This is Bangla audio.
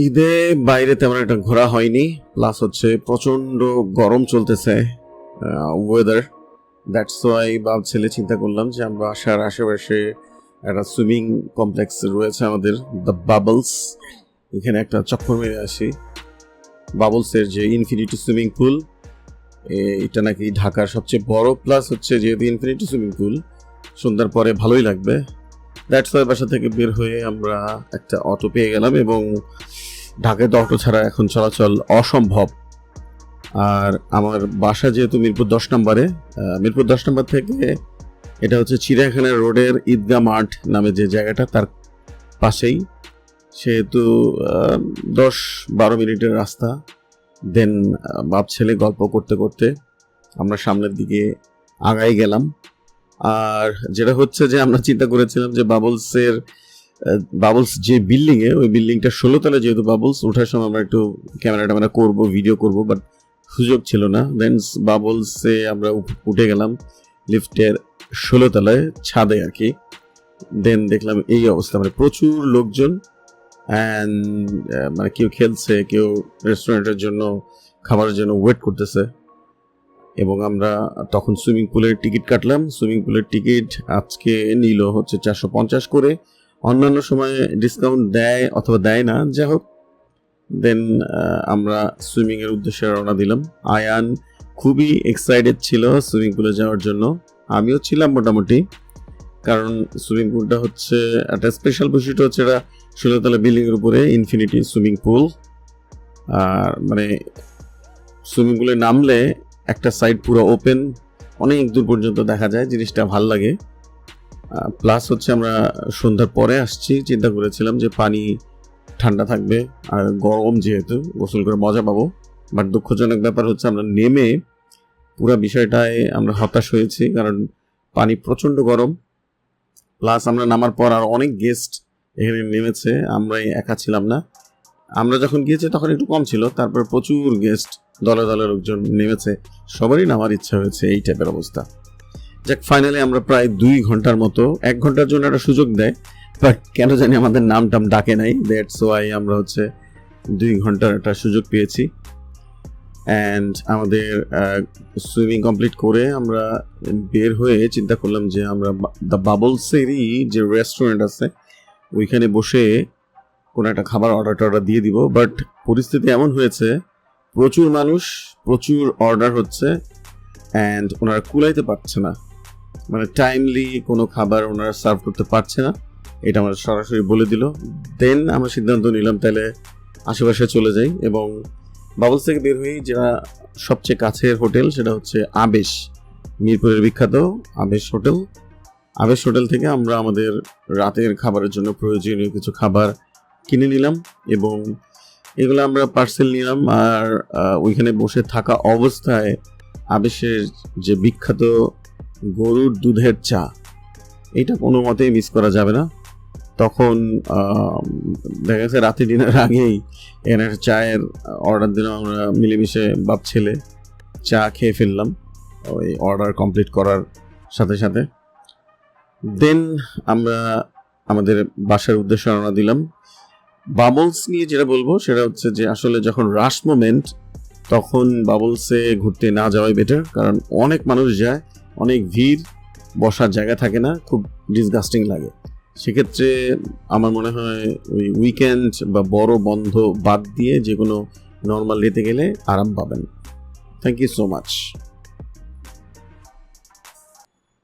ঈদে বাইরে তেমন একটা ঘোরা হয়নি, প্লাস হচ্ছে প্রচন্ড গরম চলতেছে ওয়েদার। দ্যাটস ওয়াই ছেলে চিন্তা করলাম যে আমরা বাসার আশেপাশে একটা সুইমিং কমপ্লেক্স রয়েছে আমাদের, দ্য বাবলস। এখানে একটা চক্কর মেরে আসি। বাবলসের যে ইনফিনিটি সুইমিং পুল, এটা নাকি ঢাকার সবচেয়ে বড়, প্লাস হচ্ছে যেহেতু ইনফিনিটি সুইমিং পুল সন্ধ্যার পরে ভালোই লাগবে। দ্যাটস ওয়াই বাসা থেকে বের হয়ে আমরা একটা অটো পেয়ে গেলাম, এবং ঢাকায় তো অটো ছাড়া এখন চলাচল অসম্ভব। আর আমার বাসা যেহেতু মিরপুর 10 নম্বরে, মিরপুর 10 নম্বর থেকে এটা হচ্ছে চিড়িয়াখানা রোডের ঈদগাহ মাঠ নামে যে জায়গাটা, তার পাশেই। সেহেতু 10-12 মিনিটের রাস্তা। দেন বাপ ছেলে গল্প করতে করতে আমরা সামনের দিকে আগাই গেলাম। আর যেটা হচ্ছে যে আমরা চিন্তা করেছিলাম যে বাবলস যে বিল্ডিংয়ে, ওই বিল্ডিংটা 16 তলায়, যেহেতু বাবলস ওঠার সময় আমরা একটু ক্যামেরা করবো, ভিডিও করবো, বাট সুযোগ ছিল না। দেন বাবলসে আমরা উঠে গেলাম লিফটের 16 তলায়, ছাদে আর কি। দেন দেখলাম এই অবস্থা, মানে প্রচুর লোকজন, অ্যান্ড মানে কেউ খেলছে, কেউ রেস্টুরেন্টের জন্য খাবারের জন্য ওয়েট করতেছে। এবং আমরা তখন সুইমিং পুলের টিকিট কাটলাম। সুইমিং পুলের টিকিট আজকে নিল হচ্ছে 450 করে। অন্যান্য সময় ডিসকাউন্ট দেয় অথবা দেয় না, যাই হোক। দেন আমরা সুইমিংয়ের উদ্দেশ্যে রওনা দিলাম। আয়ান খুবই এক্সাইটেড ছিল সুইমিং পুলে যাওয়ার জন্য, আমিও ছিলাম মোটামুটি। কারণ সুইমিং পুলটা হচ্ছে একটা স্পেশাল বৈশিষ্ট্য হচ্ছে, এটা 16 তলা বিল্ডিংয়ের উপরে ইনফিনিটি সুইমিং পুল। আর মানে সুইমিং পুলে নামলে একটা সাইড পুরো ওপেন, অনেক দূর পর্যন্ত দেখা যায়, জিনিসটা ভাল লাগে। প্লাস হচ্ছে আমরা সন্ধ্যার পরে আসছি, চিন্তা করেছিলাম যে পানি ঠান্ডা থাকবে আর গরম, যেহেতু গোসল করে মজা পাবো। বাট দুঃখজনক ব্যাপার হচ্ছে আমরা নেমে পুরো বিষয়টায় আমরা হতাশ হয়েছি, কারণ পানি প্রচণ্ড গরম। প্লাস আমরা নামার পর আর অনেক গেস্ট এখানে নেমেছে, আমরাই একা ছিলাম না। আমরা যখন গিয়েছি তখন একটু কম ছিল, তারপর প্রচুর গেস্ট, দলে দলে লোকজন নেমেছে। সবারই নামার ইচ্ছা হয়েছে, এই টাইপের অবস্থা। যাক, ফাইনালি আমরা প্রায় 2 ঘন্টার মতো, 1 ঘন্টার জন্য একটা সুযোগ দেয়, বাট কেন জানি আমাদের নাম টাম ডাকে নাই। দ্যাটস ওয়াই আমরা হচ্ছে 2 ঘন্টার একটা সুযোগ পেয়েছি। অ্যান্ড আমাদের সুইমিং কমপ্লিট করে আমরা বের হয়ে চিন্তা করলাম যে আমরা দ্য বাবলসেরই যে রেস্টুরেন্ট আছে ওইখানে বসে কোনো একটা খাবার অর্ডার দিয়ে দিব। বাট পরিস্থিতি এমন হয়েছে, প্রচুর মানুষ, প্রচুর অর্ডার হচ্ছে, অ্যান্ড ওনারা কুলাইতে পারছে না, মানে টাইমলি কোনো খাবার ওনারা সার্ভ করতে পারছে না, এটা আমরা সরাসরি বলে দিল। দেন আমরা সিদ্ধান্ত নিলাম তাহলে আশেপাশে চলে যাই, এবং বাবলস থেকে বের হয়েই যেটা সবচেয়ে কাছের হোটেল সেটা হচ্ছে আবেশ, মিরপুরের বিখ্যাত আবেশ হোটেল। আবেশ হোটেল থেকে আমরা আমাদের রাতের খাবারের জন্য প্রয়োজনীয় কিছু খাবার কিনে নিলাম, এবং এগুলো আমরা পার্সেল নিলাম। আর ওইখানে বসে থাকা অবস্থায় আবেশের যে বিখ্যাত গরুর দুধের চা, এটা কোনো মতেই মিস করা যাবে না। তখন দেখা গেছে রাতে ডিনার আগেই এখানে একটা চায়ের অর্ডার দিলাম, আমরা মিলেমিশে বাপ ছেলে চা খেয়ে ফেললাম ওই অর্ডার কমপ্লিট করার সাথে সাথে। দেন আমরা আমাদের বাসার উদ্দেশ্যে রওনা দিলাম। বাবলস নিয়ে যেটা বলবো সেটা হচ্ছে যে আসলে যখন রাশ মোমেন্ট, তখন বাবলসে ঘুরতে না যাওয়াই বেটার, কারণ অনেক মানুষ যায়, অনেক ভিড়, বসার জায়গা থাকে না, খুব ডিসগাস্টিং লাগে। সেক্ষেত্রে আমার মনে হয় ওই উইকেন্ড বা বড় বন্ধ বাদ দিয়ে যে কোনো নর্মাল ডেতে গেলে আরাম পাবেন। Thank you so much.